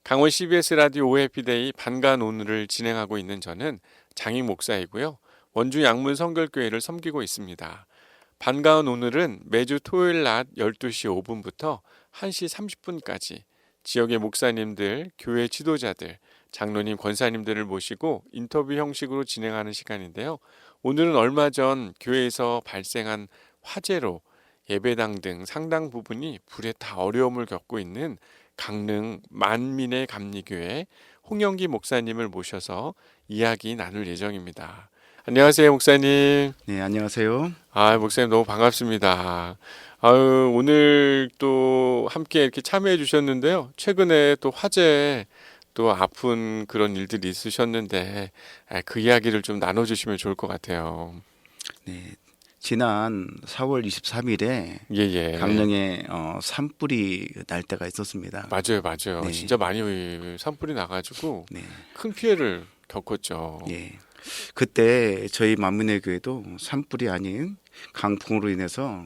강원 CBS 라디오 오해피데이 반가운 오늘을 진행하고 있는 저는 장익 목사이고요. 원주 양문 성결교회를 섬기고 있습니다. 반가운 오늘은 매주 토요일 낮 12시 5분부터 1시 30분까지 지역의 목사님들, 교회 지도자들, 장로님, 권사님들을 모시고 인터뷰 형식으로 진행하는 시간인데요. 오늘은 얼마 전 교회에서 발생한 화재로 예배당 등 상당 부분이 불에 타 어려움을 겪고 있는 강릉 만민의 감리교회 홍영기 목사님을 모셔서 이야기 나눌 예정입니다. 안녕하세요, 목사님. 네, 안녕하세요. 목사님 너무 반갑습니다. 오늘 또 함께 이렇게 참여해 주셨는데요. 최근에 또 화재 또 아픈 그런 일들이 있으셨는데 그 이야기를 좀 나눠주시면 좋을 것 같아요. 네, 지난 4월 23일에 예. 강릉에 산불이 날 때가 있었습니다. 맞아요. 네. 진짜 많이 산불이 나가지고 네, 큰 피해를 겪었죠. 예. 그때 저희 만민의 교회도 산불이 아닌 강풍으로 인해서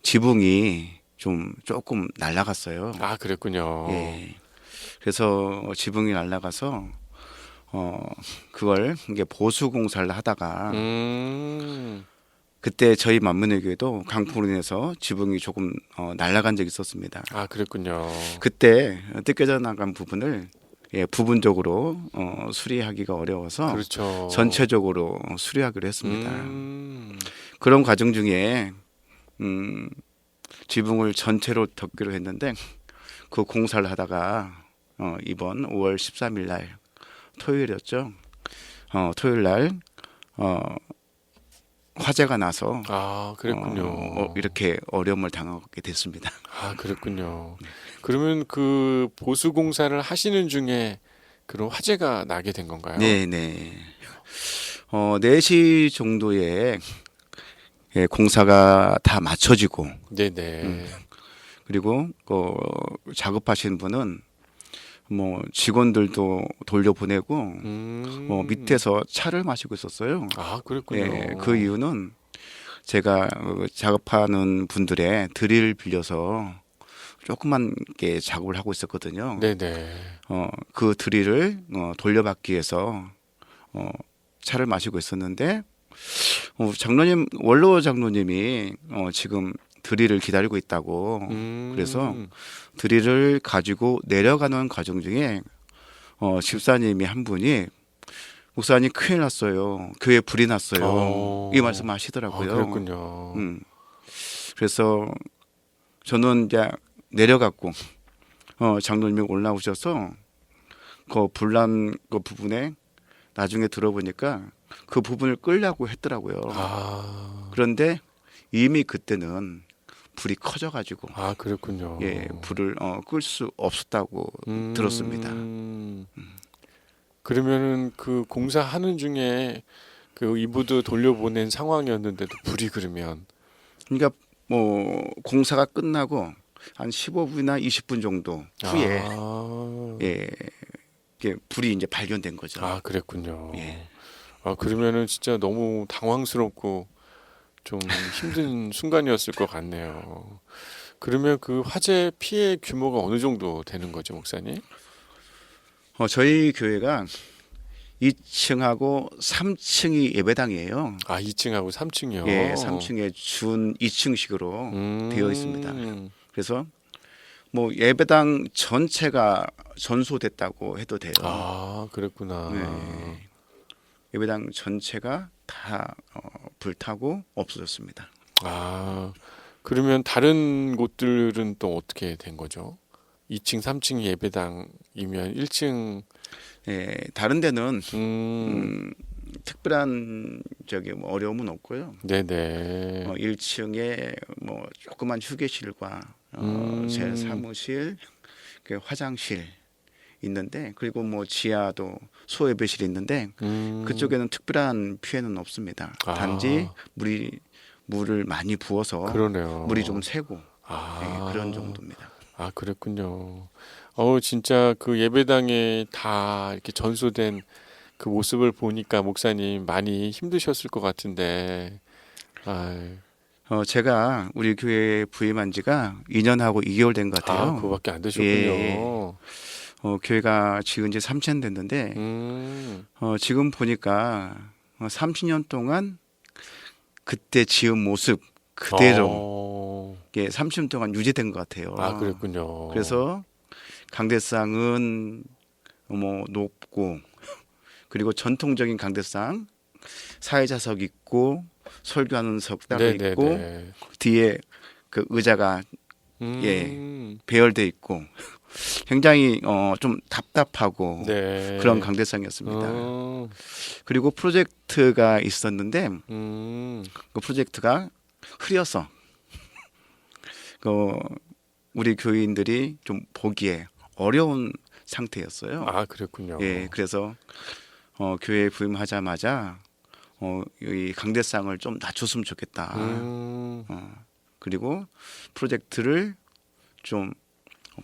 지붕이 조금 날아갔어요. 그랬군요. 예. 그래서 지붕이 날아가서 그걸 이게 보수 공사를 하다가 그때 저희 만민의 교회도 강풍으로 인해서 지붕이 조금 날아간 적이 있었습니다. 그랬군요. 그때 뜯겨져 나간 부분을 부분적으로 수리하기가 어려워서 그렇죠. 전체적으로 수리하기로 했습니다. 그런 과정 중에 지붕을 전체로 덮기로 했는데 그 공사를 하다가 이번 5월 13일 날 토요일이었죠. 토요일 날 화재가 나서 그랬군요. 이렇게 어려움을 당하게 됐습니다. 그랬군요. 그러면 그 보수 공사를 하시는 중에 그런 화재가 나게 된 건가요? 네. 4시 정도에 공사가 다 마쳐지고 네네. 그리고 작업하신 분은 직원들도 돌려보내고 밑에서 차를 마시고 있었어요. 그랬군요. 예, 그 이유는 제가 작업하는 분들의 드릴 빌려서 조그만 게 작업을 하고 있었거든요. 네네. 그 드릴을 돌려받기 위해서 차를 마시고 있었는데 장로님 원로 장로님이 지금 드릴을 기다리고 있다고 그래서 드릴을 가지고 내려가는 과정 중에 집사님이 한 분이 목사님 큰일 났어요. 교회 불이 났어요. 이 말씀하시더라고요. 그랬군요. 그래서 저는 이제 내려갔고 장로님이 올라오셔서 그 불난 그 부분에 나중에 들어보니까 그 부분을 끌려고 했더라고요. 그런데 이미 그때는 불이 커져가지고 그랬군요. 예, 불을 끌 수 없었다고 들었습니다. 그러면은 그 공사하는 중에 그 이부도 돌려보낸 상황이었는데도 불이 그러면 그러니까 공사가 끝나고 한 15분이나 20분 정도 후에 예, 이게 불이 이제 발견된 거죠. 그랬군요. 예. 그러면은 진짜 너무 당황스럽고 좀 힘든 순간이었을 것 같네요. 그러면 그 화재 피해 규모가 어느 정도 되는 거죠, 목사님? 저희 교회가 2층하고 3층이 예배당이에요. 2층하고 3층이요? 예, 3층에 준 2층식으로 되어 있습니다. 그래서 예배당 전체가 전소됐다고 해도 돼요. 그랬구나. 네. 예배당 전체가 다 불타고 없어졌습니다. 그러면 다른 곳들은 또 어떻게 된 거죠? 2층, 3층 예배당이면 1층 예, 다른 데는 특별한 어려움은 없고요. 네네. 1층에 조그만 휴게실과 제 사무실, 그 화장실 있는데 그리고 지하도 소예배실이 있는데 그쪽에는 특별한 피해는 없습니다. 단지 물을 많이 부어서 그러네요. 물이 좀 새고 네, 그런 정도입니다. 그랬군요. 진짜 그 예배당에 다 이렇게 전소된 그 모습을 보니까 목사님 많이 힘드셨을 것 같은데. 제가 우리 교회에 부임한 지가 2년하고 2개월 된 것 같아요. 그거밖에 안 되셨군요. 예. 교회가 지은 지 3년 됐는데 지금 보니까 30년 동안 그때 지은 모습 그대로 이게 30년 동안 유지된 것 같아요. 아, 그랬군요. 그래서 강대상은 뭐 높고 그리고 전통적인 강대상 사회자석 있고 설교하는 석 따로 네네네. 있고 뒤에 그 의자가 배열돼 있고 굉장히 좀 답답하고 네. 그런 강대상이었습니다. 어, 그리고 프로젝트가 있었는데 그 프로젝트가 흐려서 그 우리 교인들이 좀 보기에 어려운 상태였어요. 아, 그랬군요. 예, 그래서 교회에 부임하자마자 이 강대상을 좀 낮췄으면 좋겠다. 그리고 프로젝트를 좀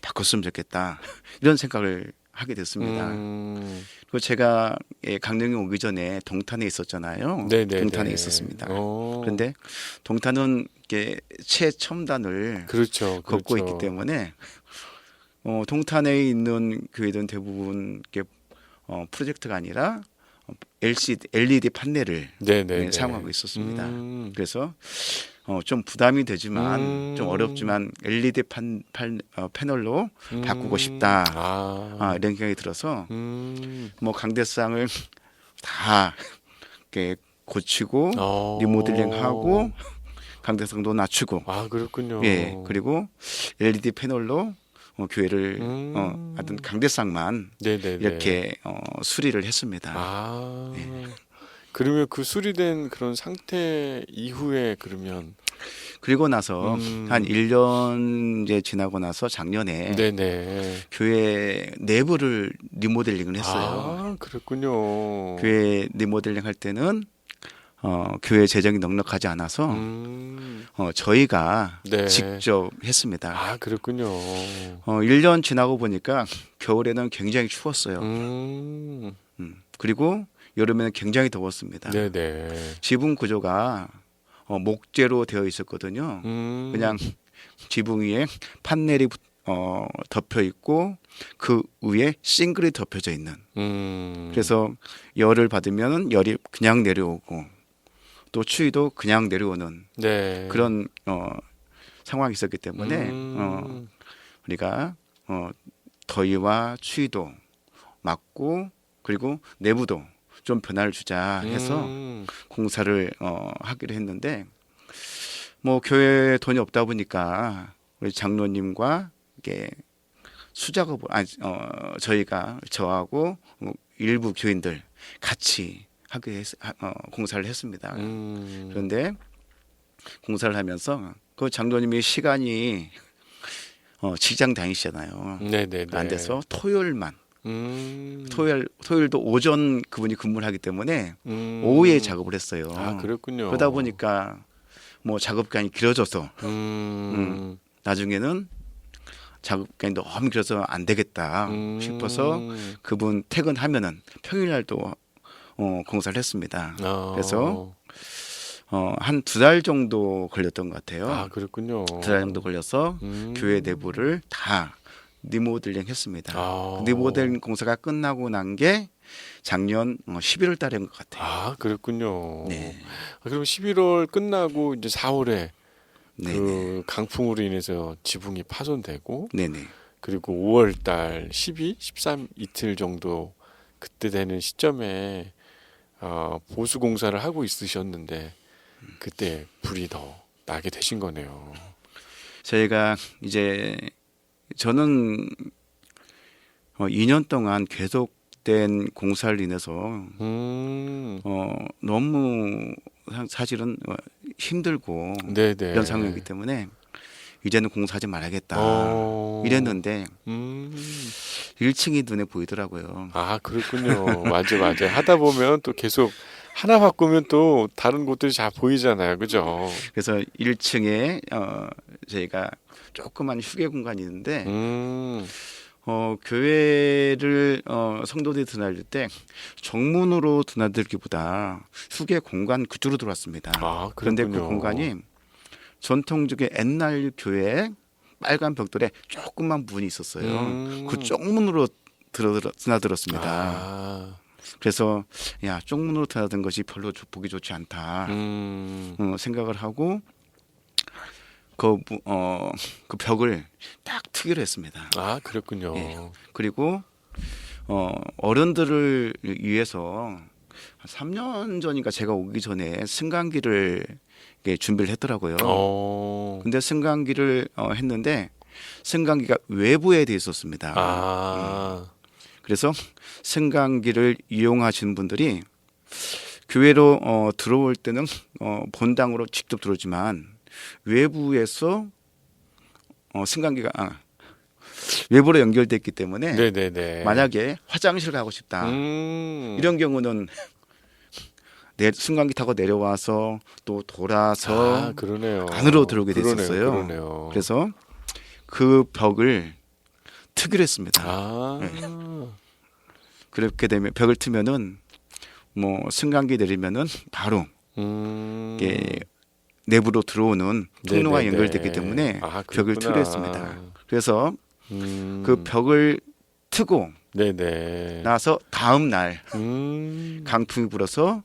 바꿨으면 좋겠다. 이런 생각을 하게 됐습니다. 그리고 제가 강릉에 오기 전에 동탄에 있었잖아요. 네네네. 동탄에 있었습니다. 그런데 동탄은 이렇게 최첨단을 그렇죠. 걷고 그렇죠. 있기 때문에 동탄에 있는 교회들은 대부분 이렇게 프로젝트가 아니라 LED 판넬을 네네네. 사용하고 있었습니다. 그래서 좀 부담이 되지만 좀 어렵지만 LED 패널로 바꾸고 싶다. 이런 생각이 들어서 뭐 강대상을 다 이렇게 고치고 리모델링하고 강대상도 낮추고 아, 그렇군요. 예, 그리고 LED 패널로 교회를 하여튼 강대상만 네네네. 이렇게 수리를 했습니다. 아, 그러면 그 수리된 그런 상태 이후에 그러면 그리고 나서 한 1년 이제 지나고 나서 작년에 네네. 교회 내부를 리모델링을 했어요. 아, 그랬군요. 교회 리모델링 할 때는 교회 재정이 넉넉하지 않아서 저희가 네. 직접 했습니다. 아, 그랬군요. 1년 지나고 보니까 겨울에는 굉장히 추웠어요. 그리고 여름에는 굉장히 더웠습니다. 네네. 지붕 구조가 목재로 되어 있었거든요. 그냥 지붕 위에 판넬이 덮여 있고 그 위에 싱글이 덮여져 있는. 그래서 열을 받으면 열이 그냥 내려오고 또 추위도 그냥 내려오는 네. 그런 상황이 있었기 때문에 우리가 더위와 추위도 막고 그리고 내부도 좀 변화를 주자 해서 공사를 하기로 했는데 뭐 교회에 돈이 없다 보니까 우리 장로님과 이게 수작업을 저희가 저하고 일부 교인들 같이 공사를 했습니다. 그런데 공사를 하면서 그 장로님이 시간이 직장 다니시잖아요. 네네네. 안 돼서 토요일만 토요일도 오전 그분이 근무를 하기 때문에 오후에 작업을 했어요. 아, 그렇군요. 그러다 보니까 뭐 작업 기간이 길어져서 나중에는 작업 기간이 너무 길어서 안 되겠다 싶어서 그분 퇴근하면은 평일날도 공사를 했습니다. 그래서 한 2달 정도 걸렸던 것 같아요. 아, 그렇군요. 2달 정도 걸려서 교회 내부를 다 리모델링 했습니다. 리모델링 공사가 끝나고 난 게 작년 11월 달인 것 같아요. 아, 그렇군요. 네. 그럼 11월 끝나고 이제 4월에 네네. 그 강풍으로 인해서 지붕이 파손되고 네네. 그리고 5월 달 12, 13 이틀 정도 그때 되는 시점에 보수 공사를 하고 있으셨는데 그때 불이 더 나게 되신 거네요. 저희가 이제 저는 2년 동안 계속된 공사를 인해서 너무 사실은 힘들고 네네. 이런 상황이기 때문에 이제는 공사하지 말아야겠다 이랬는데 1층이 눈에 보이더라고요. 아, 그렇군요. 맞아. 하다 보면 또 계속 하나 바꾸면 또 다른 곳들이 잘 보이잖아요. 그죠? 그래서 1층에 저희가 조그만 휴게 공간이 있는데 교회를 성도들이 드나들 때 정문으로 드나들기보다 휴게 공간 그쪽으로 들어왔습니다. 아, 그런데 그 그렇군요. 공간이 전통적인 옛날 교회 빨간 벽돌에 조그만 문이 있었어요. 그 쪽문으로 드나들었습니다. 아, 그래서 야, 쪽문으로 드나든 것이 별로 보기 좋지 않다 생각을 하고 그 벽을 딱 트기로 했습니다. 아, 그랬군요. 예. 그리고 어른들을 위해서 한 3년 전인가 제가 오기 전에 승강기를 이렇게 준비를 했더라고요. 근데 승강기를 했는데 승강기가 외부에 돼 있었습니다. 아, 그래서 승강기를 이용하시는 분들이 교회로 들어올 때는 본당으로 직접 들어오지만 외부에서 승강기가 외부로 연결됐기 때문에 네네네. 만약에 화장실 가고 싶다 이런 경우는 승강기 타고 내려와서 또 돌아서 그러네요. 안으로 들어오게 그러네요, 됐었어요. 그러네요. 그래서 그 벽을 트기로 했습니다. 아, 그렇게 되면 벽을 트면은 뭐 승강기 내리면은 바로 이게 내부로 들어오는 통로가 네네네. 연결됐기 때문에 아, 벽을 그렇구나. 트기로 했습니다. 그래서 음, 그 벽을 트고 네네. 나서 다음 날 강풍이 불어서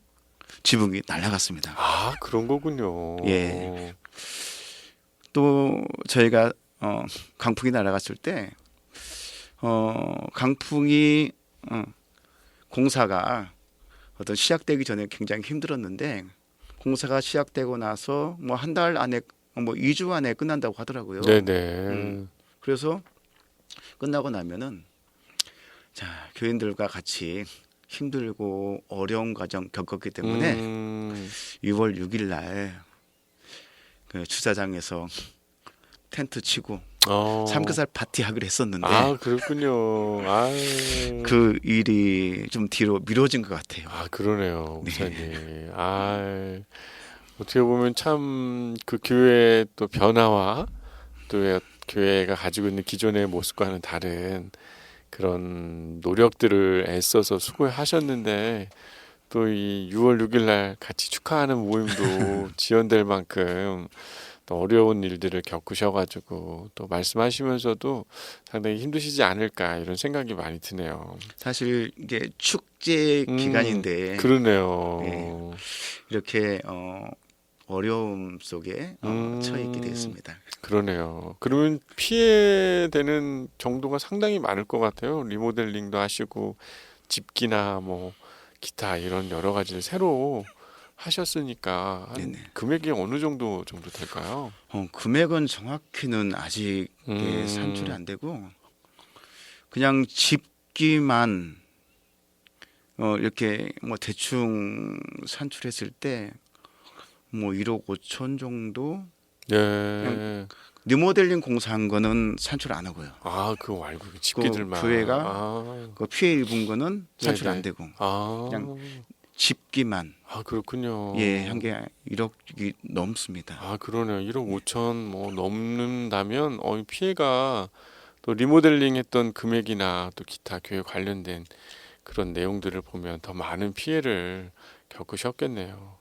지붕이 날아갔습니다. 아, 그런 거군요. 예. 또 저희가 강풍이 날아갔을 때 강풍이 공사가 어떤 시작되기 전에 굉장히 힘들었는데 공사가 시작되고 나서 뭐 한 달 안에 뭐 2주 안에 끝난다고 하더라고요. 네네. 그래서 끝나고 나면은 자, 교인들과 같이 힘들고 어려운 과정 겪었기 때문에 6월 6일 날 그 주차장에서 텐트 치고 삼겹살 파티 하기로 했었는데 아, 그렇군요. 아, 그 일이 좀 뒤로 미뤄진 것 같아요. 아, 그러네요, 목사님. 아, 어떻게 보면 참 그 교회의 또 변화와 또 교회가 가지고 있는 기존의 모습과는 다른 그런 노력들을 애써서 수고하셨는데 또 이 6월 6일 날 같이 축하하는 모임도 지연될 만큼 또 어려운 일들을 겪으셔가지고 또 말씀하시면서도 상당히 힘드시지 않을까 이런 생각이 많이 드네요. 사실 이게 축제 기간인데 그러네요. 예. 이렇게 어려움 속에 처해 있게 됐습니다. 그러네요. 그러면 피해되는 정도가 상당히 많을 것 같아요. 리모델링도 하시고 집기나 뭐 기타 이런 여러 가지를 새로 하셨으니까 한 네네. 금액이 어느 정도 될까요? 금액은 정확히는 아직 산출이 안 되고 그냥 집기만 이렇게 뭐 대충 산출했을 때 뭐 1억 5천 정도 네. 리모델링 공사한 거는 산출 안 하고요. 아, 그거 말고 집기들만. 교회가 그 피해 입은 거는 산출 네네. 안 되고 아, 그냥 집기만 그렇군요. 한 게 1억이 넘습니다. 아, 그러네요. 1억 5천 뭐 넘는다면 이 피해가 또 리모델링 했던 금액이나 또 기타 교회 관련된 그런 내용들을 보면 더 많은 피해를 겪으셨겠네요.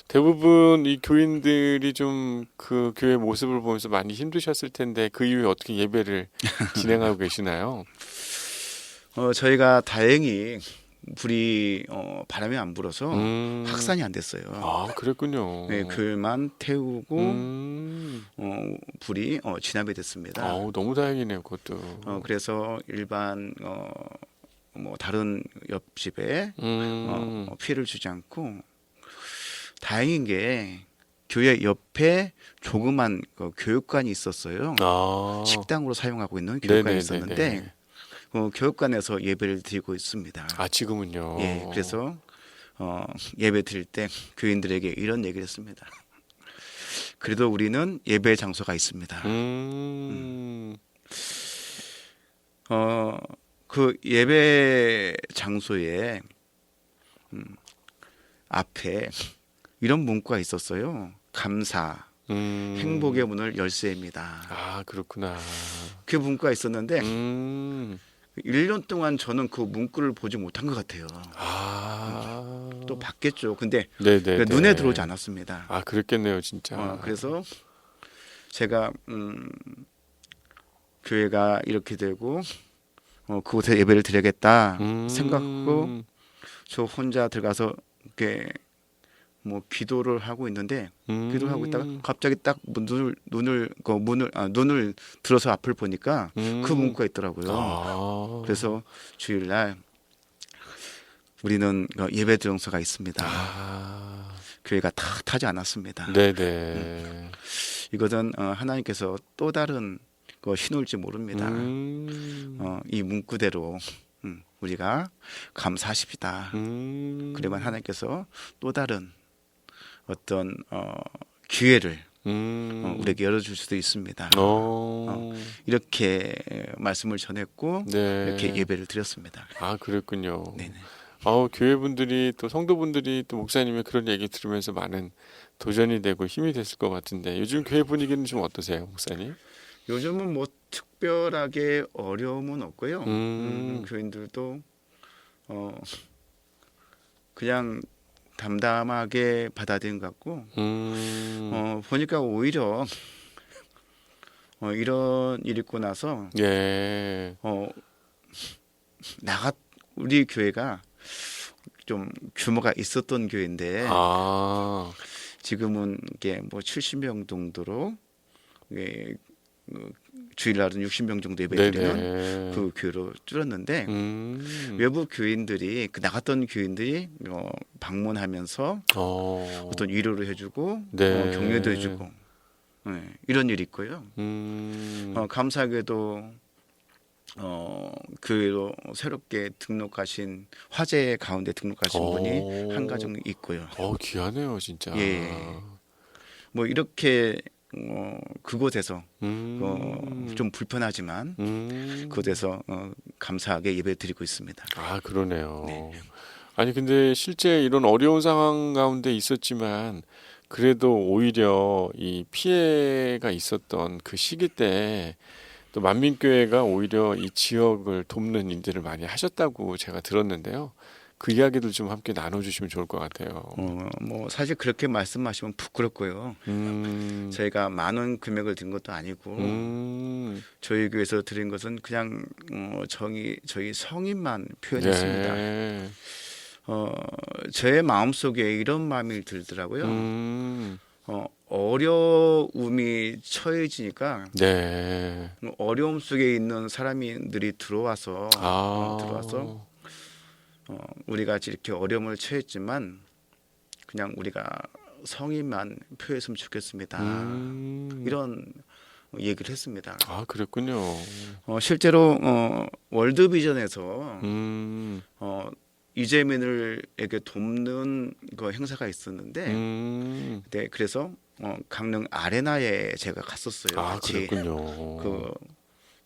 대부분 이 교인들이 좀 그 교회 모습을 보면서 많이 힘드셨을 텐데 그 이후에 어떻게 예배를 진행하고 계시나요? 저희가 다행히 불이 바람이 안 불어서 확산이 안 됐어요. 아, 그랬군요. 네, 글만 태우고 음, 불이 진압이 됐습니다. 너무 다행이네요, 그것도. 그래서 일반 뭐 다른 옆집에 피해를 주지 않고 다행인 게 교회 옆에 조그만 교육관이 있었어요. 아, 식당으로 사용하고 있는 교육관이 네네네네. 있었는데 교육관에서 예배를 드리고 있습니다. 아, 지금은요. 예, 그래서 예배 드릴 때 교인들에게 이런 얘기를 했습니다. 그래도 우리는 예배 장소가 있습니다. 그 예배 장소에 앞에 이런 문구가 있었어요. 감사, 행복의 문을 열쇠입니다. 아, 그렇구나. 그 문구가 있었는데 1년 동안 저는 그 문구를 보지 못한 것 같아요. 또 봤겠죠. 근데 네네. 눈에 들어오지 않았습니다. 아, 그랬겠네요, 진짜. 그래서 제가 교회가 이렇게 되고 그곳에 예배를 드려야겠다 음. 생각하고 저 혼자 들어가서 이렇게 뭐 기도를 하고 있는데 기도를 하고 있다가 갑자기 딱 눈을 들어서 앞을 보니까 그 문구가 있더라고요. 아. 그래서 주일날 우리는 예배 드용서가 있습니다. 아. 교회가 다 타지 않았습니다. 네네. 이것은 하나님께서 또 다른 신호일지 모릅니다. 이 문구대로 우리가 감사하십니다. 그러면 하나님께서 또 다른 어떤 기회를 우리에게 열어줄 수도 있습니다. 이렇게 말씀을 전했고 네. 이렇게 예배를 드렸습니다. 아, 그랬군요. 네네. 교회분들이 또 성도분들이 또 목사님의 그런 얘기 들으면서 많은 도전이 되고 힘이 됐을 것 같은데 요즘 교회 분위기는 좀 어떠세요, 목사님? 요즘은 뭐 특별하게 어려움은 없고요. 교인들도 그냥 담담하게 받아들인 것 같고 보니까 오히려 이런 일이 있고 나서 예. 우리 교회가 좀 규모가 있었던 교회인데 아. 지금은 이게 뭐 70명 정도로 주일날은 60명 정도 예배드리는 네네. 그 교회로 줄었는데 외부 교인들이 나갔던 교인들이 방문하면서 어떤 위로를 해주고 네. 격려도 해주고 이런 일이 있고요. 감사하게도 교회로 새롭게 등록하신 화재 가운데 등록하신 분이 한 가정 있고요. 귀하네요, 진짜. 예. 뭐 이렇게 그곳에서 좀 불편하지만 그곳에서 감사하게 예배드리고 있습니다. 아, 그러네요. 네. 아니 근데 실제 이런 어려운 상황 가운데 있었지만 그래도 오히려 이 피해가 있었던 그 시기 때 또 만민교회가 오히려 이 지역을 돕는 일들을 많이 하셨다고 제가 들었는데요. 그 이야기도 좀 함께 나눠주시면 좋을 것 같아요. 뭐 사실 그렇게 말씀하시면 부끄럽고요. 저희가 많은 금액을 드린 것도 아니고 저희 교회에서 드린 것은 그냥 저희 성인만 표현했습니다. 네. 제 마음속에 이런 마음이 들더라고요. 어려움이 처해지니까 네. 어려움 속에 있는 사람들이 들어와서 우리가 이렇게 어려움을 처했지만 그냥 우리가 성의만 표했으면 좋겠습니다. 이런 얘기를 했습니다. 아, 그랬군요. 실제로 월드비전에서 이재민을에게 돕는 그 행사가 있었는데 네, 그래서 강릉 아레나에 제가 갔었어요. 아, 같이. 그랬군요.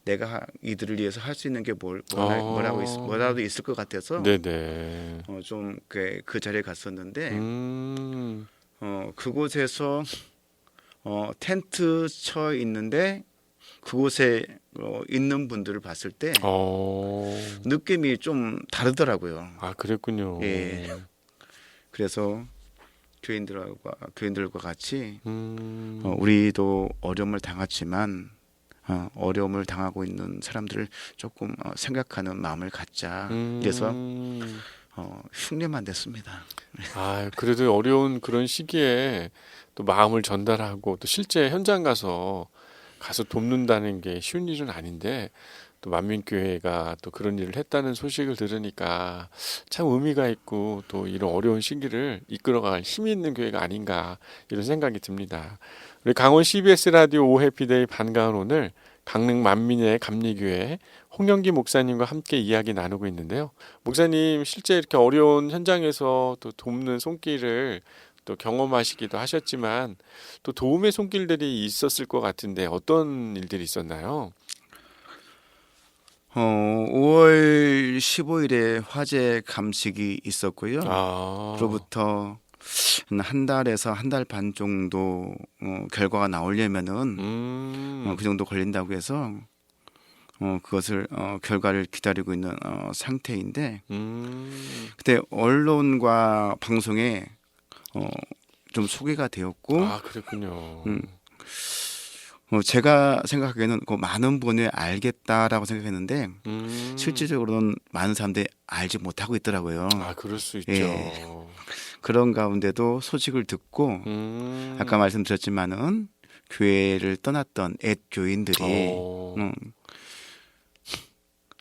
내가 이들을 위해서 할 수 있는 게 뭐라도 있을 것 같아서 네네. 좀 그 자리에 갔었는데 그곳에서 텐트 쳐 있는데 그곳에 있는 분들을 봤을 때 느낌이 좀 다르더라고요. 아, 그랬군요. 예. 그래서 교인들과 같이 우리도 어려움을 당했지만 어려움을 당하고 있는 사람들을 조금 생각하는 마음을 갖자. 그래서 흉내만 냈습니다. 아, 그래도 어려운 그런 시기에 또 마음을 전달하고 또 실제 현장 가서 돕는다는 게 쉬운 일은 아닌데 또 만민교회가 또 그런 일을 했다는 소식을 들으니까 참 의미가 있고 또 이런 어려운 시기를 이끌어갈 힘이 있는 교회가 아닌가 이런 생각이 듭니다. 우리 강원 CBS 라디오 오해피데이 반가운 오늘 강릉 만민의 감리교회 홍영기 목사님과 함께 이야기 나누고 있는데요. 목사님 실제 이렇게 어려운 현장에서 또 돕는 손길을 또 경험하시기도 하셨지만 또 도움의 손길들이 있었을 것 같은데 어떤 일들이 있었나요? 5월 15일에 화재 감식이 있었고요. 그로부터 한 달에서 한 달 반 정도 결과가 나오려면은 그 정도 걸린다고 해서 그것을 결과를 기다리고 있는 상태인데 그때 언론과 방송에 좀 소개가 되었고 아, 그랬군요. 제가 생각하기에는 그 많은 분이 알겠다라고 생각했는데 음. 실질적으로는 많은 사람들이 알지 못하고 있더라고요. 아, 그럴 수 예. 있죠. 그런 가운데도 소식을 듣고 아까 음. 말씀드렸지만은 교회를 떠났던 옛 교인들이 어. 음,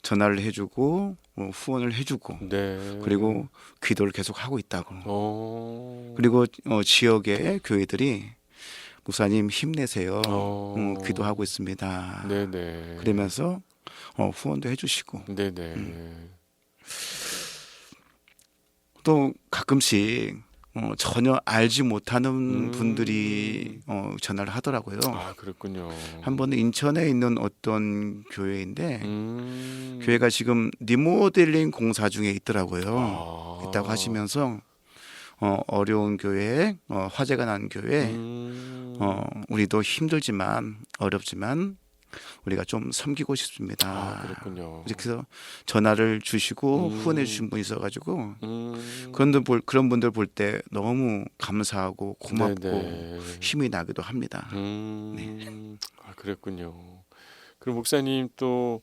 전화를 해주고 후원을 해주고 네. 그리고 기도를 계속 하고 있다고. 어. 그리고 지역의 교회들이 목사님 힘내세요. 기도하고 어. 있습니다. 네네. 그러면서 후원도 해주시고 네네. 또 가끔씩 전혀 알지 못하는 분들이 음. 전화를 하더라고요. 아, 그랬군요. 한 번은 인천에 있는 어떤 교회인데 음. 교회가 지금 리모델링 공사 중에 있더라고요. 있다고 아. 하시면서 어려운 교회, 화재가 난 교회, 음. 우리도 힘들지만 어렵지만 우리가 좀 섬기고 아, 싶습니다. 그랬군요. 이렇게 해서 전화를 주시고 후원해 음. 주신 분이 있어가지고 음. 그런 분들 볼 때 너무 감사하고 고맙고 네네. 힘이 나기도 합니다. 네. 아, 그랬군요. 그럼 목사님 또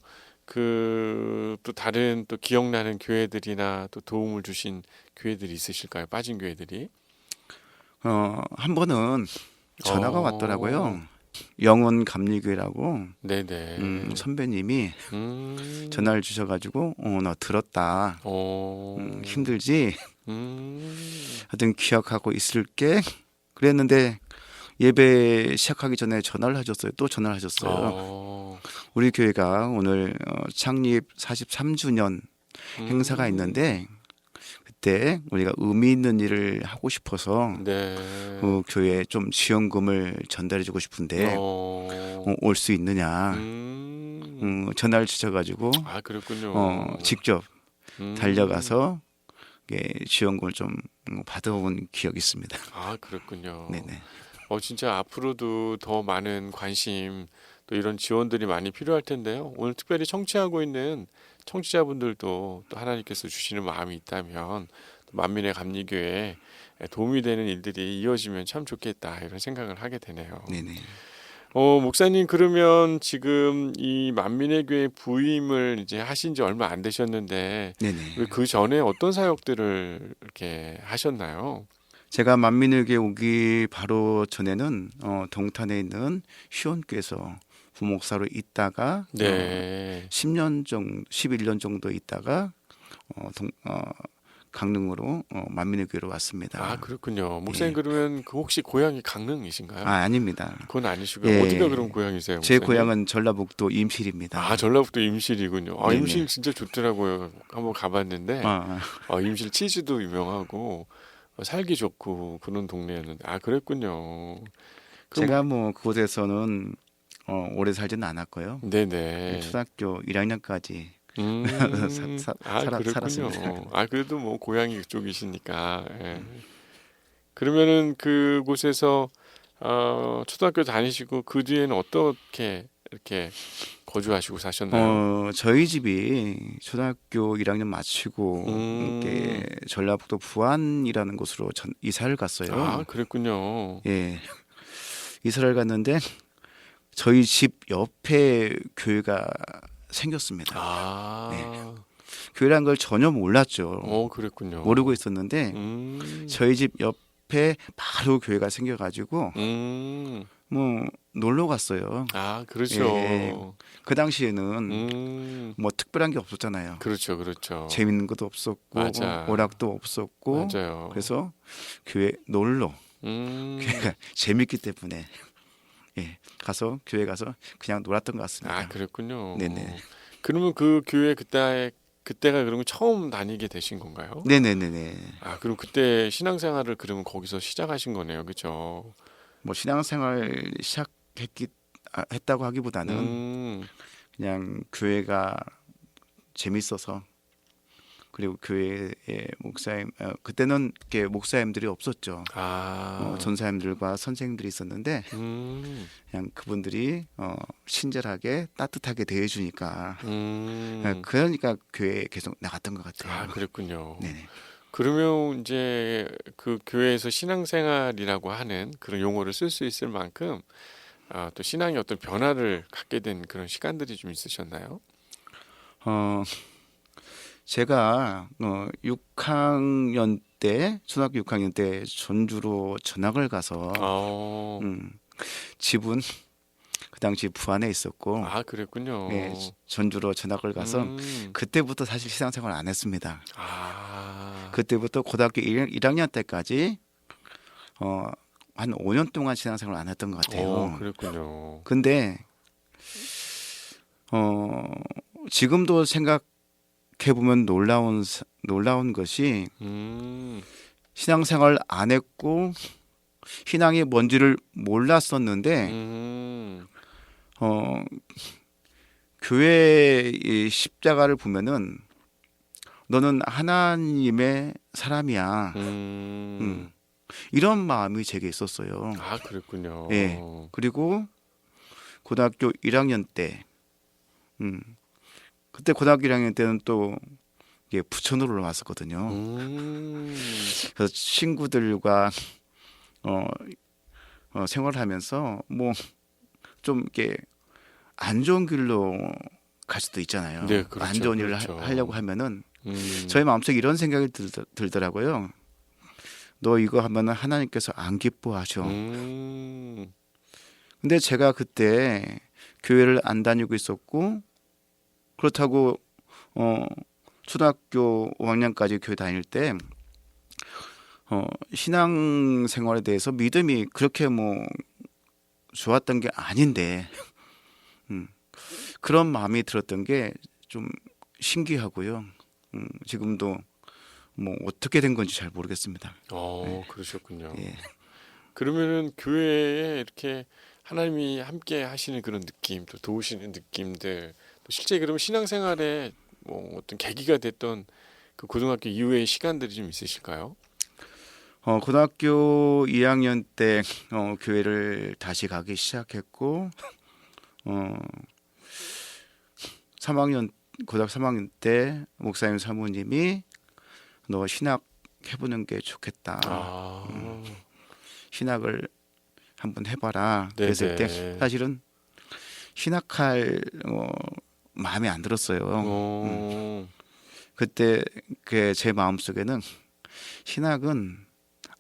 또 다른 또 기억나는 교회들이나 또 도움을 주신 교회들이 있으실까요? 빠진 교회들이? 한 번은 전화가 어. 왔더라고요. 영원 감리교회라고 네네. 선배님이 음. 전화를 주셔가지고 너 들었다. 어. 힘들지? 음. 하여튼 기억하고 있을게. 그랬는데 예배 시작하기 전에 전화를 하셨어요. 또 전화를 하셨어요. 어. 우리 교회가 오늘 창립 43주년 행사가 음. 있는데 그때 우리가 의미 있는 일을 하고 싶어서 네. 그 교회에 좀 지원금을 전달해주고 싶은데 어. 올 수 있느냐 음. 전화를 주셔가지고 아, 그랬군요. 직접 음. 달려가서 지원금을 좀 받아온 기억이 있습니다. 아, 그랬군요. 네네. 진짜 앞으로도 더 많은 관심 또 이런 지원들이 많이 필요할 텐데요. 오늘 특별히 청취하고 있는 청취자분들도 또 하나님께서 주시는 마음이 있다면 또 만민의 감리교회에 도움이 되는 일들이 이어지면 참 좋겠다 이런 생각을 하게 되네요. 네네. 목사님, 그러면 지금 이 만민의 교회 부임을 이제 하신 지 얼마 안 되셨는데 네네. 왜 그 전에 어떤 사역들을 이렇게 하셨나요? 제가 만민에게 오기 바로 전에는 동탄에 있는 시온교에서 부목사로 있다가 네. 10년 정도, 11년 정도 있다가 강릉으로 만민의 교회로 아, 왔습니다. 그렇군요. 목사님, 예. 그러면 그 혹시 고향이 강릉이신가요? 아닙니다. 그건 아니시고요. 어디가 그럼 예. 고향이세요, 제 목사님? 고향은 전라북도 아, 임실입니다. 전라북도 임실이군요. 아, 임실 네네. 진짜 좋더라고요. 한번 가봤는데 아, 임실 치즈도 유명하고 살기 좋고 그런 동네였는데 아, 그랬군요. 그럼 제가 뭐 그곳에서는 오래 살지는 않았고요. 네네. 초등학교 1학년까지 아, 살았습니다. 그랬군요. 아, 그래도 뭐 고향이 그쪽이시니까. 예. 그러면은 그곳에서 초등학교 다니시고 그 뒤에는 어떻게 이렇게 거주하시고 사셨나요? 저희 집이 초등학교 1학년 마치고 이렇게 음. 전라북도 부안이라는 곳으로 이사를 갔어요. 아, 그랬군요. 예, 이사를 갔는데 저희 집 옆에 교회가 생겼습니다. 네, 아. 교회란 걸 전혀 몰랐죠. 모르고 그랬군요. 있었는데 음. 저희 집 옆에 바로 교회가 생겨가지고 음. 뭐 놀러 갔어요. 아, 예, 그렇죠. 그 당시에는 음. 뭐 특별한 게 없었잖아요. 그렇죠, 그렇죠. 재밌는 것도 없었고 맞아. 오락도 없었고 맞아요. 그래서 교회 놀러 음. 교회가 재밌기 때문에 가서 교회 가서 그냥 놀았던 것 아, 같습니다. 그랬군요. 네네. 그러면 그 교회 그때가 그러면 처음 다니게 되신 건가요? 네네네네. 아, 그럼 그때 신앙생활을 그러면 거기서 시작하신 거네요. 그렇죠? 뭐 신앙생활 했다고 하기보다는 음. 그냥 교회가 재밌어서 그리고 교회에 그때는 이렇게 목사님들이 없었죠. 아. 전사님들과 선생님들이 있었는데 음. 그냥 그분들이 친절하게 따뜻하게 대해주니까 음. 그러니까 교회에 계속 나갔던 것 같아요. 아, 그랬군요. 네네. 그러면 이제 그 교회에서 신앙생활이라고 하는 그런 용어를 쓸 수 있을 만큼 또 신앙의 어떤 변화를 갖게 된 그런 시간들이 좀 있으셨나요? 제가 6학년 때 초등학교 6학년 때 전주로 전학을 가서 집은 그 당시 부안에 있었고 그랬군요. 예, 전주로 전학을 가서 그때부터 사실 신앙생활 안 했습니다. 그때부터 고등학교 1학년 때까지 한 5년 동안 신앙생활 안 했던 것 같아요. 그랬군요. 근데 지금도 생각해 보면 놀라운 것이 신앙생활 안 했고 신앙이 뭔지를 몰랐었는데 교회 이 십자가를 보면은 너는 하나님의 사람이야. 이런 마음이 제게 있었어요. 그랬군요. 예. 그리고 고등학교 1학년 때, 그때 고등학교 1학년 때는 또 부천으로 올라왔었거든요. 그래서 친구들과 생활하면서 뭐 좀 이렇게 안 좋은 길로 갈 수도 있잖아요. 네, 그렇죠, 안 좋은 일을 그렇죠. 하려고 하면은 저희 마음속에 이런 생각이 들더라고요. 너 이거 하면은 하나님께서 안 기뻐하셔. 근데 제가 그때 교회를 안 다니고 있었고 그렇다고 초등학교 5학년까지 교회 다닐 때 신앙 생활에 대해서 믿음이 그렇게 뭐 좋았던 게 아닌데 그런 마음이 들었던 게 좀 신기하고요. 지금도 뭐 어떻게 된 건지 잘 모르겠습니다. 네. 그러셨군요. 예. 그러면은 교회에 이렇게 하나님이 함께 하시는 그런 느낌, 또 도우시는 느낌들, 또 실제 그러면 신앙생활에 뭐 어떤 계기가 됐던 그 고등학교 이후의 시간들이 좀 있으실까요? 고등학교 2학년 때 교회를 다시 가기 시작했고 고등학교 3학년 때 목사님 사모님이 너 신학 해보는 게 좋겠다. 신학을 한번 해봐라. 그랬을 때 사실은 신학할 마음에 안 들었어요. 그때 제 마음속에는 신학은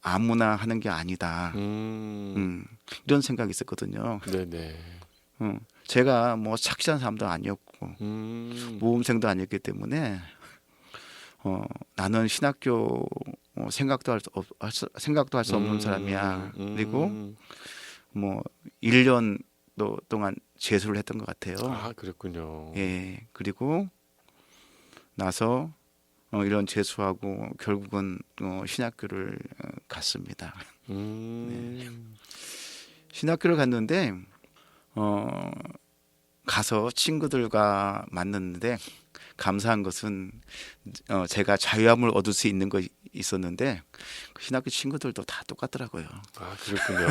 아무나 하는 게 아니다. 이런 생각이 있었거든요. 네네. 제가 뭐 착실한 사람도 아니었고 모범생도 아니었기 때문에 나는 신학교 생각도 할 수 없는 사람이야. 그리고 뭐 1년 동안 재수를 했던 것 같아요. 그랬군요. 예. 그리고 나서 이런 재수하고 결국은 신학교를 갔습니다. 네. 신학교를 갔는데 가서 친구들과 만났는데 감사한 것은 제가 자유함을 얻을 수 있는 거 있었는데 그 신학교 친구들도 다 똑같더라고요. 그렇군요.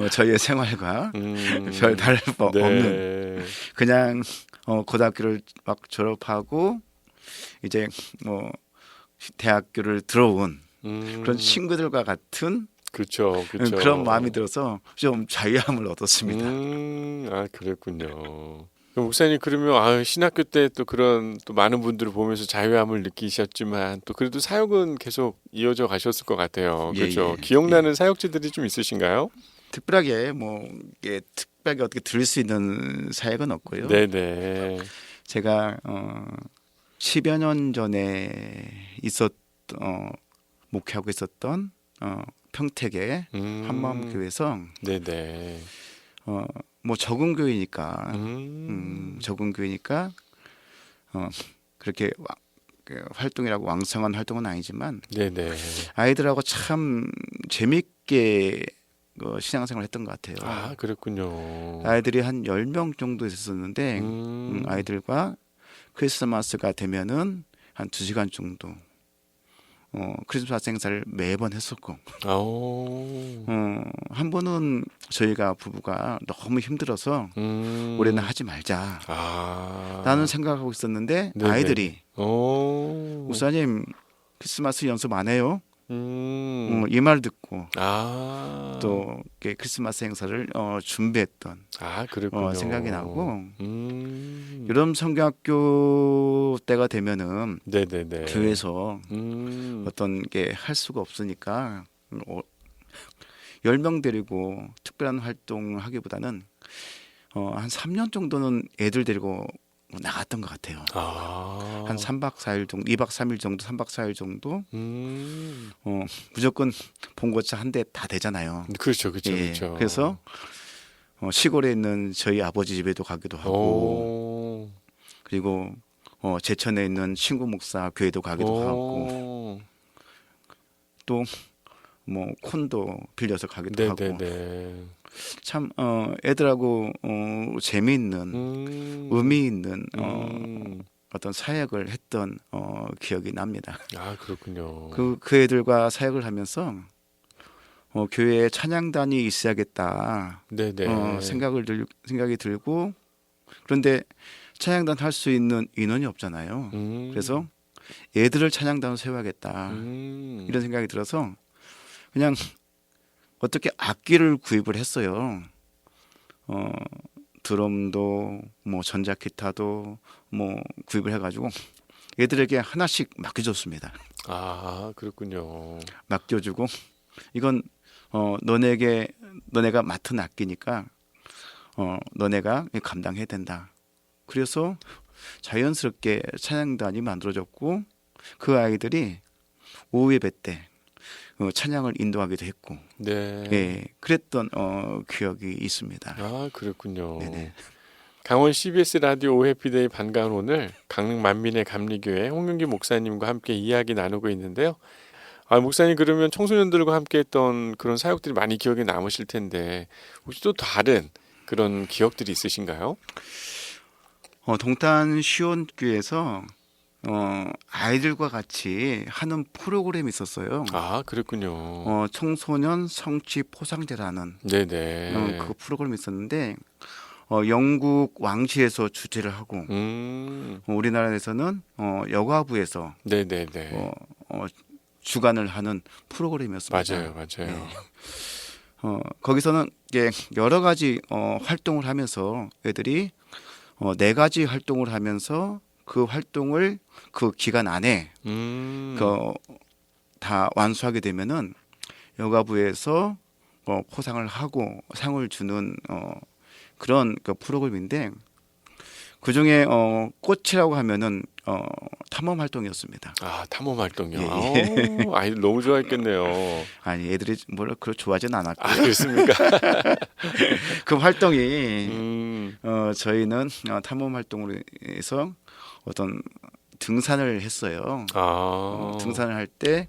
저희의 생활과 별 다를 바 네. 없는 그냥 고등학교를 막 졸업하고 이제 뭐 대학교를 들어온 그런 친구들과 같은 그렇죠. 그런 마음이 들어서 좀 자유함을 얻었습니다. 그랬군요. 목사님 그러면 신학교 때 또 그런 또 많은 분들을 보면서 자유함을 느끼셨지만 또 그래도 사역은 계속 이어져 가셨을 것 같아요. 그렇죠. 기억나는 사역지들이 좀 있으신가요? 특별하게 뭐 특별하게 어떻게 들을 수 있는 사역은 없고요. 네네. 제가 10여 년 전에 목회하고 있었던 평택의 한마음교회에서 네네. 뭐 적은 교회니까 적은 교회니까 그렇게 활동이라고 왕성한 활동은 아니지만 네네. 아이들하고 참 재밌게 신앙생활을 했던 것 같아요. 그랬군요. 아이들이 한 10명 정도 있었는데 아이들과 크리스마스가 되면은 한 2시간 정도 크리스마스 행사를 매번 했었고 한 번은 저희가 부부가 너무 힘들어서 올해는 하지 말자 라는 생각하고 있었는데 네네. 아이들이 목사님 크리스마스 연습 안 해요? 음. 이 말 듣고 아. 또 이렇게 크리스마스 행사를 준비했던 아, 그랬군요. 생각이 나고 음. 여름 성경학교 때가 되면은 네네네. 교회에서 음. 어떤 게 할 수가 없으니까 10명 데리고 특별한 활동을 하기보다는 한 3년 정도는 애들 데리고 나갔던 것 같아요. 한 아. 3박 4일 정도, 2박 3일 정도, 3박 4일 정도 음. 무조건 본고차 한 대 다 되잖아요. 그렇죠, 그렇죠, 예. 그렇죠. 그래서 시골에 있는 저희 아버지 집에도 가기도 하고 오. 그리고 제천에 있는 신구 목사 교회도 가기도 하고 오. 또 뭐 콘도 빌려서 가기도 하고 네네네. 참 애들하고 재미있는 의미 있는 음. 어떤 사역을 했던 기억이 납니다. 아, 그렇군요. 그 애들과 사역을 하면서 교회에 찬양단이 있어야겠다 네네. 생각이 들고 그런데 찬양단 할 수 있는 인원이 없잖아요. 그래서 애들을 찬양단으로 세워야겠다 이런 생각이 들어서 그냥 어떻게 악기를 구입을 했어요. 드럼도 뭐 전자기타도 뭐 구입을 해가지고 애들에게 하나씩 맡겨줬습니다. 아, 그렇군요. 맡겨주고 이건 너네가 맡은 악기니까 너네가 감당해야 된다. 그래서 자연스럽게 찬양단이 만들어졌고 그 아이들이 오후 예배 때 찬양을 인도하기도 했고, 네. 예, 그랬던 기억이 있습니다. 아, 그렇군요. 네네. 강원 CBS 라디오 오해피데이 반가운 오늘 강릉 만민의 감리교회 홍윤기 목사님과 함께 이야기 나누고 있는데요. 아, 목사님 그러면 청소년들과 함께 했던 그런 사역들이 많이 기억에 남으실 텐데 혹시 또 다른 그런 기억들이 있으신가요? 동탄 시온교에서 아이들과 같이 하는 프로그램이 있었어요. 아, 그랬군요. 청소년 성취 포상제라는 네네. 그 프로그램이 있었는데 영국 왕실에서 주최를 하고 우리나라에서는 여가부에서 네네네. 주관을 하는 프로그램이었습니다. 맞아요, 맞아요. 네. 거기서는 이게 여러 가지 활동을 하면서 애들이 4가지 활동을 하면서 그 활동을 그 기간 안에 다 완수하게 되면은 여가부에서 포상을 하고 상을 주는 그런 그 프로그램인데 그 중에 꽃이라고 하면은 탐험 활동이었습니다. 아, 탐험 활동이요. 예. 아이들 너무 좋아했겠네요. 아니 애들이 뭘 그렇게 좋아하진 않았고 아, 그렇습니까? 그 활동이 저희는 탐험 활동으로 해서 어떤 등산을 했어요. 등산을 할 때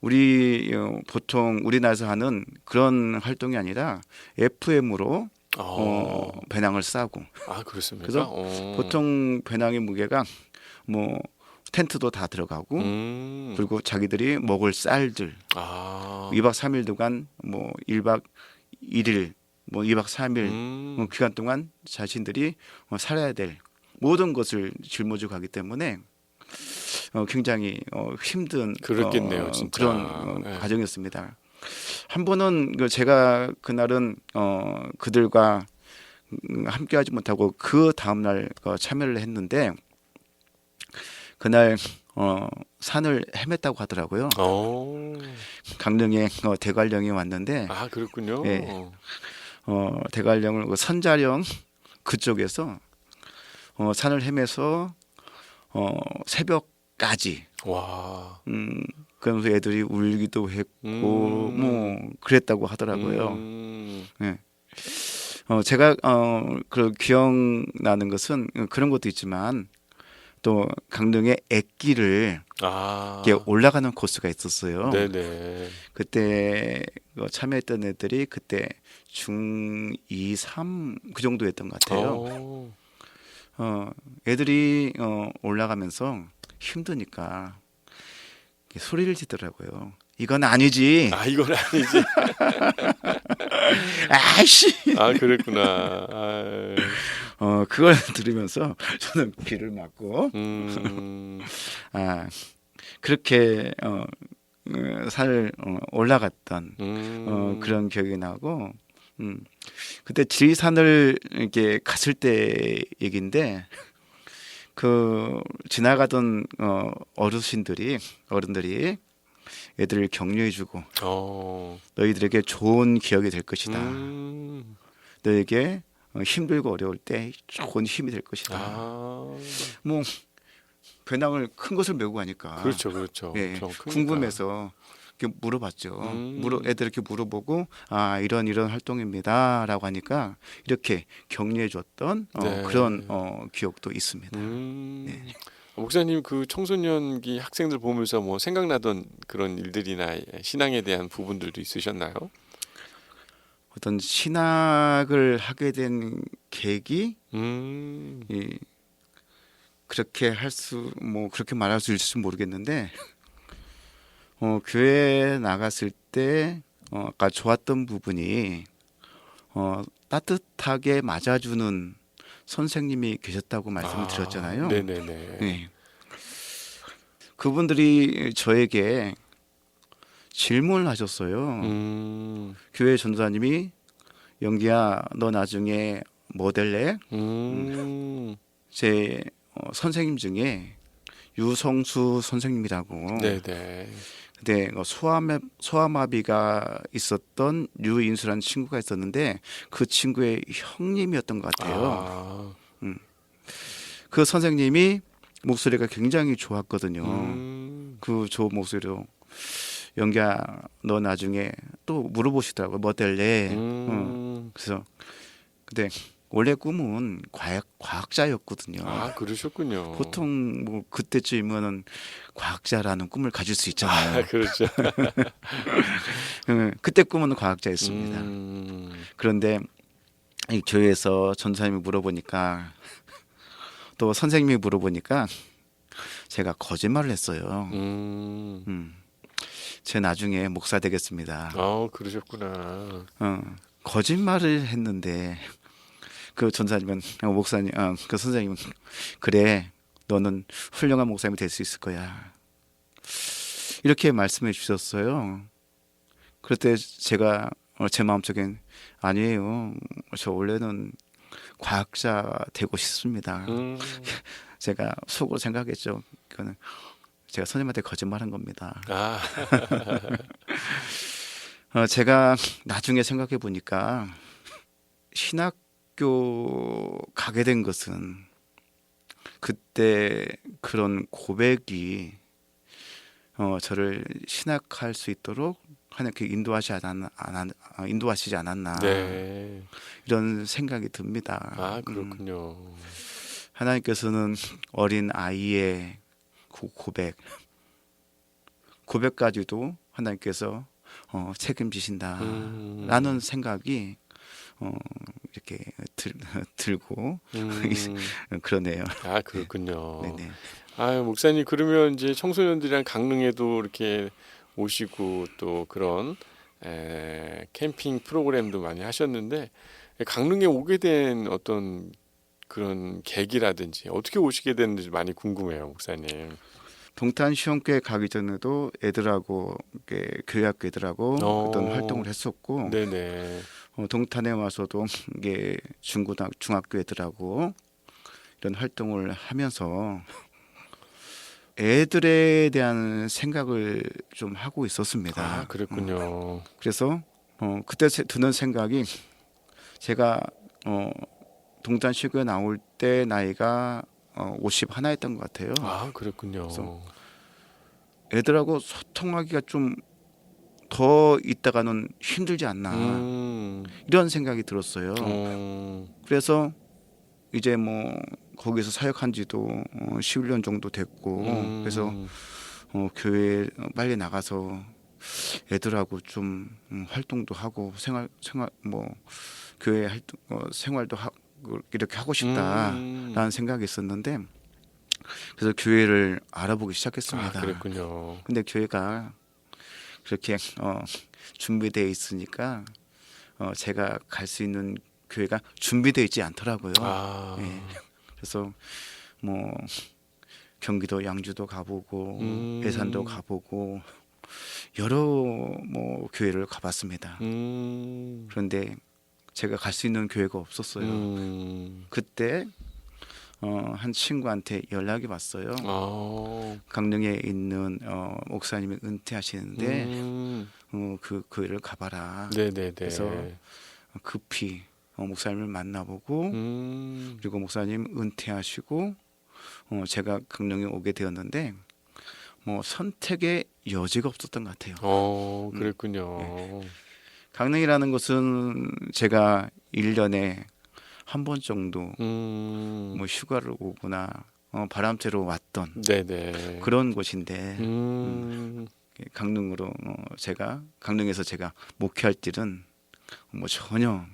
우리 보통 우리나라에서 하는 그런 활동이 아니라 FM으로 배낭을 싸고 아, 그렇습니까? 그래서 보통 배낭의 무게가 뭐 텐트도 다 들어가고 그리고 자기들이 먹을 쌀들 2박 3일 동안 뭐 1박 1일 뭐 2박 3일 기간 동안 자신들이 살아야 될 모든 것을 짊어지고 가기 때문에 굉장히 힘든 그렇겠네요, 진짜. 그런 네. 과정이었습니다. 한 번은 제가 그날은 그들과 함께하지 못하고 그 다음 날 참여를 했는데 그날 산을 헤맸다고 하더라고요. 강릉에 대관령이 왔는데 아, 그렇군요. 예, 대관령을 선자령 그쪽에서 산을 헤매서 새벽까지 와. 그러면서 애들이 울기도 했고 뭐 그랬다고 하더라고요. 예. 제가 그 기억나는 것은 그런 것도 있지만 또 강릉에 액기를 이렇게 올라가는 코스가 있었어요. 네네. 그때 참여했던 애들이 그때 중2, 3 그 정도였던 것 같아요. 애들이 올라가면서 힘드니까 소리를 지더라고요. 이건 아니지. 아, 이건 아니지. 아이씨. 아, 그랬구나. 그걸 들으면서 저는 귀를 막고 그렇게 살 올라갔던 그런 기억이 나고 그때 지리산을 이렇게 갔을 때 얘기인데 그 지나가던 어른들이 애들을 격려해주고 너희들에게 좋은 기억이 될 것이다. 너에게 힘들고 어려울 때 좋은 힘이 될 것이다. 뭐 배낭을 큰 것을 메고 가니까 그렇죠. 예, 좀 크니까. 궁금해서 이렇게 물어봤죠. 애들 이렇게 물어보고 이런 활동입니다라고 하니까 이렇게 격려해줬던 네. 그런 기억도 있습니다. 네. 목사님 그 청소년기 학생들 보면서 뭐 생각나던 그런 일들이나 신앙에 대한 부분들도 있으셨나요? 어떤 신학을 하게 된 계기 그렇게 그렇게 말할 수 있을지 모르겠는데 교회 나갔을 때 아까 좋았던 부분이 따뜻하게 맞아주는 선생님이 계셨다고 말씀을 드렸잖아요. 네네네. 네. 그분들이 저에게 질문을 하셨어요. 교회 전도사님이 영기야, 너 나중에 뭐 될래? 제 선생님 중에 유성수 선생님이라고. 네네. 근데 소아마비가 있었던 류인수라는 친구가 있었는데 그 친구의 형님이었던 것 같아요. 그 선생님이 목소리가 굉장히 좋았거든요. 그 좋은 목소리로 영기야 너 나중에 또 물어보시더라고요. 뭐 될래? 그래서 근데 원래 꿈은 과학자였거든요. 그러셨군요. 보통 뭐 그때쯤이면은 과학자라는 꿈을 가질 수 있잖아요. 그렇죠. 그때 꿈은 과학자였습니다. 그런데 이 교회에서 전사님이 물어보니까 또 선생님이 물어보니까 제가 거짓말을 했어요. 제 나중에 목사 되겠습니다. 그러셨구나. 거짓말을 했는데 그 전사님은 목사님, 그 선생님은 그래, 너는 훌륭한 목사님이 될 수 있을 거야. 이렇게 말씀해 주셨어요. 그럴 때 제가 제 마음속엔 아니에요. 저 원래는 과학자 되고 싶습니다. 제가 속으로 생각했죠. 그거는 제가 선생님한테 거짓말한 겁니다. 제가 나중에 생각해 보니까 신학교 가게 된 것은 그때 그런 고백이 저를 신학할 수 있도록 하나님께 인도하시지 않았나 네. 이런 생각이 듭니다. 그렇군요. 하나님께서는 어린 아이의 고백까지도 하나님께서 책임지신다라는 생각이 이렇게 들고 그러네요. 그렇군요. 네네. 목사님 그러면 이제 청소년들이랑 강릉에도 이렇게 오시고 또 그런 캠핑 프로그램도 많이 하셨는데 강릉에 오게 된 어떤 그런 계기라든지 어떻게 오시게 됐는지 많이 궁금해요, 목사님. 동탄 시험교회 가기 전에도 애들하고 교회 학교 애들하고 어떤 활동을 했었고, 네네. 동탄에 와서도 이게 중학교 애들하고 이런 활동을 하면서 애들에 대한 생각을 좀 하고 있었습니다. 그랬군요. 그래서 그때 드는 생각이 제가 동탄 시교에 나올 때 나이가 51였던 것 같아요. 그랬군요. 그래서 애들하고 소통하기가 좀 더 있다가는 힘들지 않나 이런 생각이 들었어요. 그래서 이제 뭐 거기서 사역한 지도 11년 정도 됐고 그래서 교회 빨리 나가서 애들하고 좀 활동도 하고 생활 뭐 교회 활동 생활도 이렇게 하고 싶다라는 생각이 있었는데 그래서 교회를 알아보기 시작했습니다. 그랬군요. 근데 교회가 그렇게 준비되어 있으니까 제가 갈 수 있는 교회가 준비되어 있지 않더라고요. 네. 그래서 뭐 경기도 양주도 가보고 예산도 가보고 여러 뭐 교회를 가봤습니다. 그런데 제가 갈 수 있는 교회가 없었어요. 그때 한 친구한테 연락이 왔어요. 강릉에 있는 목사님이 은퇴하시는데 그 교회를 가봐라. 네네네. 그래서 급히 목사님을 만나보고 그리고 목사님 은퇴하시고 제가 강릉에 오게 되었는데 뭐 선택의 여지가 없었던 것 같아요. 그랬군요. 네. 강릉이라는 곳은 제가 1년에 한 번 정도 뭐 휴가를 오거나 바람 쐬러 왔던 네네. 그런 곳인데 강릉으로 강릉에서 제가 목회할 일은 뭐 전혀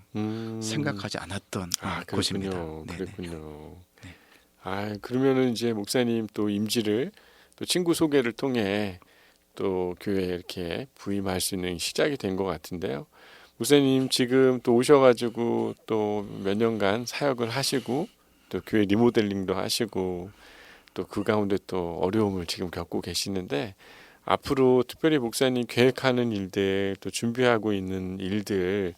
생각하지 않았던 곳입니다. 네네. 그랬군요. 네. 그러면은 이제 목사님 또 임지를 또 친구 소개를 통해 또 교회에 이렇게 부임할 수 있는 시작이 된 것 같은데요. 목사님 지금 또 오셔가지고 또 몇 년간 사역을 하시고 또 교회 리모델링도 하시고 또 그 가운데 또 어려움을 지금 겪고 계시는데 앞으로 특별히 목사님 계획하는 일들 또 준비하고 있는 일들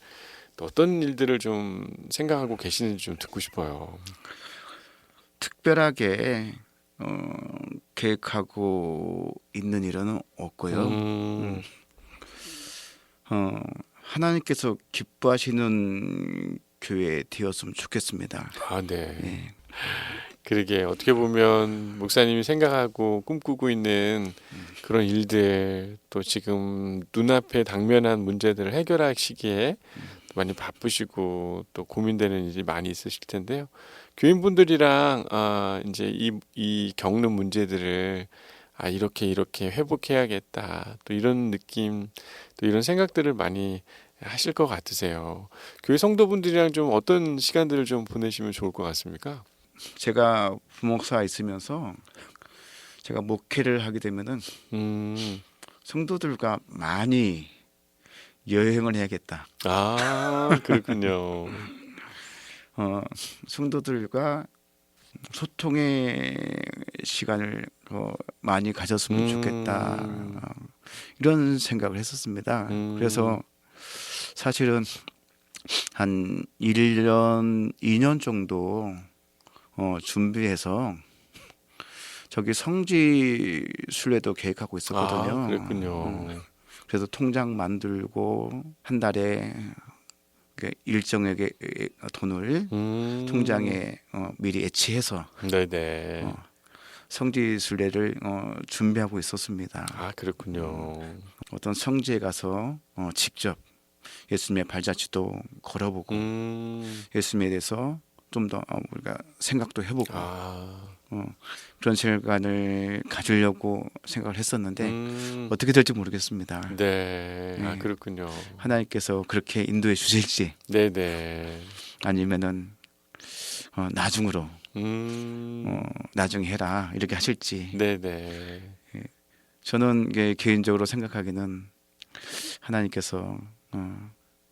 또 어떤 일들을 좀 생각하고 계시는지 좀 듣고 싶어요. 특별하게 계획하고 있는 일은 없고요. 하나님께서 기뻐하시는 교회 되었으면 좋겠습니다. 네. 네. 그러게 어떻게 보면 목사님이 생각하고 꿈꾸고 있는 그런 일들 또 지금 눈앞에 당면한 문제들을 해결하시기에 많이 바쁘시고 또 고민되는 일이 많이 있으실 텐데요. 교인분들이랑 이제 이 겪는 문제들을 이렇게 회복해야겠다. 또 이런 느낌, 또 이런 생각들을 많이 하실 것 같으세요. 교회 성도분들이랑 좀 어떤 시간들을 좀 보내시면 좋을 것 같습니까? 제가 부목사 있으면서 제가 목회를 하게 되면은 성도들과 많이 여행을 해야겠다. 그렇군요. 성도들과 소통의 시간을 많이 가졌으면 좋겠다. 이런 생각을 했었습니다. 그래서 사실은 한 1년, 2년 정도 준비해서 저기 성지 순례도 계획하고 있었거든요. 그랬군요. 그래서 통장 만들고 한 달에 일정액의 돈을 통장에 미리 애치해서 네네. 성지 순례를 준비하고 있었습니다. 그렇군요. 어떤 성지에 가서 직접 예수님의 발자취도 걸어보고 예수님에 대해서 좀 더 우리가 생각도 해보고 그런 시간을 가지려고 생각을 했었는데 어떻게 될지 모르겠습니다. 네. 그렇군요. 하나님께서 그렇게 인도해 주실지 네네. 아니면은 나중으로 나중에 해라 이렇게 하실지 네네. 저는 개인적으로 생각하기는 하나님께서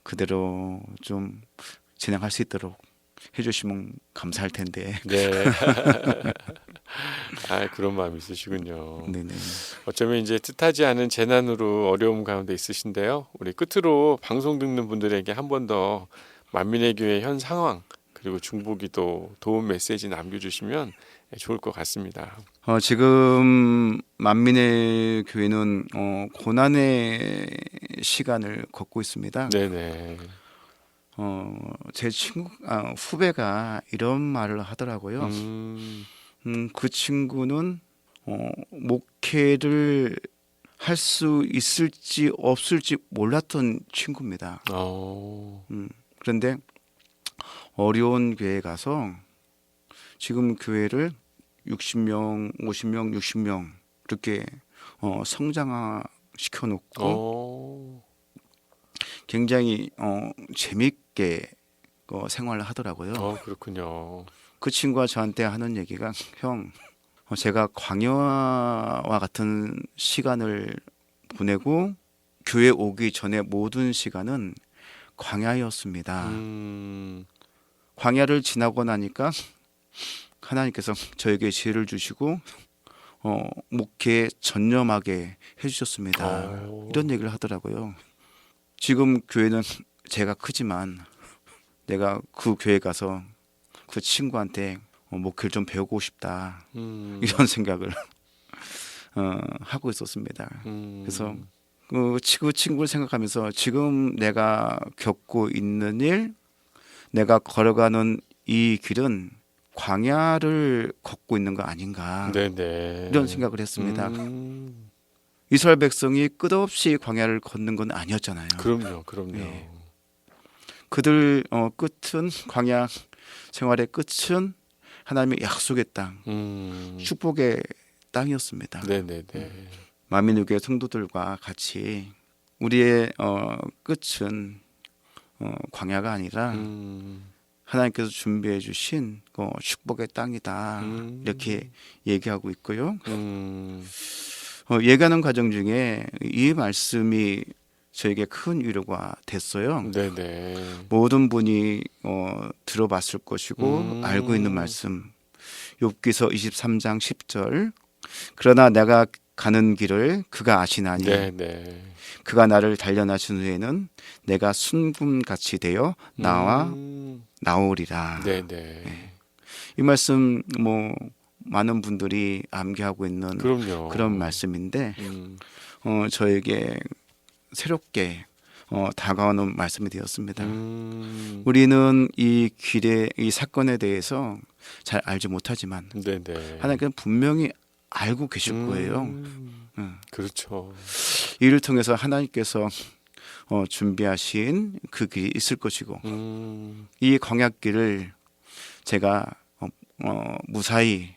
그대로 좀 진행할 수 있도록 해주시면 감사할 텐데. 네. 그런 마음이 있으시군요. 네네. 어쩌면 이제 뜻하지 않은 재난으로 어려움 가운데 있으신데요. 우리 끝으로 방송 듣는 분들에게 한 번 더 만민의 교회 현 상황 그리고 중보기도 도움 메시지 남겨주시면 좋을 것 같습니다. 지금 만민의 교회는 고난의 시간을 걷고 있습니다. 네네. 제 친구 후배가 이런 말을 하더라고요. 그 친구는 목회를 할 수 있을지 없을지 몰랐던 친구입니다. 그런데 어려운 교회에 가서 지금 교회를 60명, 50명, 60명 이렇게 성장화 시켜놓고 굉장히 재밌게 생활을 하더라고요. 그렇군요. 그 친구가 저한테 하는 얘기가 형, 제가 광야와 같은 시간을 보내고 교회 오기 전에 모든 시간은 광야였습니다. 광야를 지나고 나니까 하나님께서 저에게 지혜를 주시고 목회에 전념하게 해주셨습니다. 오. 이런 얘기를 하더라고요. 지금 교회는 제가 크지만 내가 그 교회 가서 그 친구한테 목회를 좀 배우고 싶다 이런 생각을 하고 있었습니다. 그래서 그 친구를 생각하면서 지금 내가 겪고 있는 일, 내가 걸어가는 이 길은 광야를 걷고 있는 거 아닌가 네네. 이런 생각을 했습니다. 이스라엘 백성이 끝없이 광야를 걷는 건 아니었잖아요. 그럼요. 네. 그들 끝은 광야 생활의 끝은 하나님의 약속의 땅, 축복의 땅이었습니다. 네네네. 마민우교회 성도들과 같이 우리의 끝은 광야가 아니라 하나님께서 준비해 주신 축복의 땅이다 이렇게 얘기하고 있고요. 얘기하는 과정 중에 이 말씀이 저에게 큰 위로가 됐어요. 네네. 모든 분이 들어봤을 것이고 알고 있는 말씀. 욥기서 23장 10절. 그러나 내가 가는 길을 그가 아시나니 네네. 그가 나를 단련하신 후에는 내가 순금같이 되어 나와 나오리라. 네네. 이 말씀 많은 분들이 암기하고 있는 그럼요. 그런 말씀인데 저에게 새롭게 다가오는 말씀이 되었습니다. 우리는 이 길의 이 사건에 대해서 잘 알지 못하지만 네네. 하나님께서 분명히 알고 계실 거예요. 그렇죠. 이를 통해서 하나님께서 준비하신 그 길이 있을 것이고 이 광야길을 제가 무사히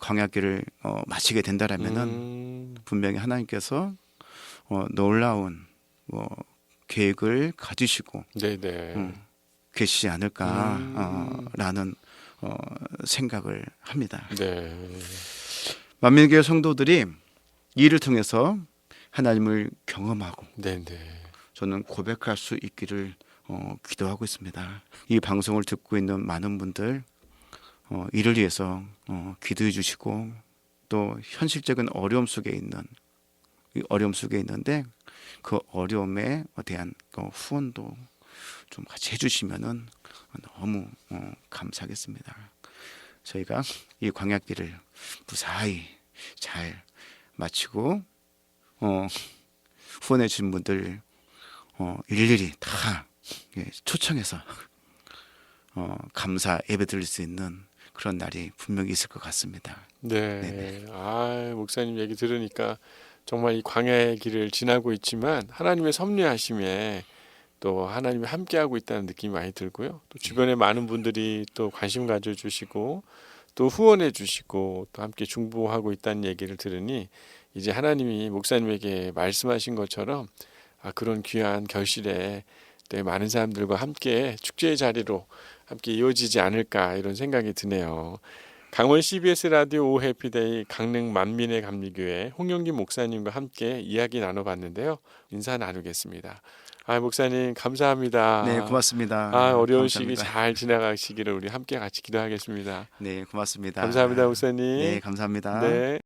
광야길을 마치게 된다라면은 분명히 하나님께서 놀라운 계획을 가지시고 네네. 계시지 않을까라는 생각을 합니다. 네. 만민교회 성도들이 이 일을 통해서 하나님을 경험하고 네네. 저는 고백할 수 있기를 기도하고 있습니다. 이 방송을 듣고 있는 많은 분들 이를 위해서 기도해 주시고 또 현실적인 어려움 속에 있는데 그 어려움에 대한 후원도 좀 같이 해주시면은 너무 감사하겠습니다. 저희가 이 광야길을 무사히 잘 마치고 후원해 주신 분들 일일이 다 초청해서 감사 예배 드릴 수 있는 그런 날이 분명히 있을 것 같습니다. 네. 네네. 목사님 얘기 들으니까 정말 이 광야의 길을 지나고 있지만 하나님의 섭리하심에 또 하나님이 함께하고 있다는 느낌이 많이 들고요. 또 주변에 많은 분들이 또 관심 가져주시고 또 후원해 주시고 또 함께 중보하고 있다는 얘기를 들으니 이제 하나님이 목사님에게 말씀하신 것처럼 그런 귀한 결실에 또 많은 사람들과 함께 축제의 자리로 함께 이어지지 않을까 이런 생각이 드네요. 강원 CBS 라디오 오 해피데이 강릉 만민의 감리교회 홍영기 목사님과 함께 이야기 나눠봤는데요. 인사 나누겠습니다. 목사님 감사합니다. 네, 고맙습니다. 어려운 시기 감사합니다. 잘 지나가시기를 우리 함께 같이 기도하겠습니다. 네, 고맙습니다. 감사합니다, 목사님. 네, 감사합니다. 네.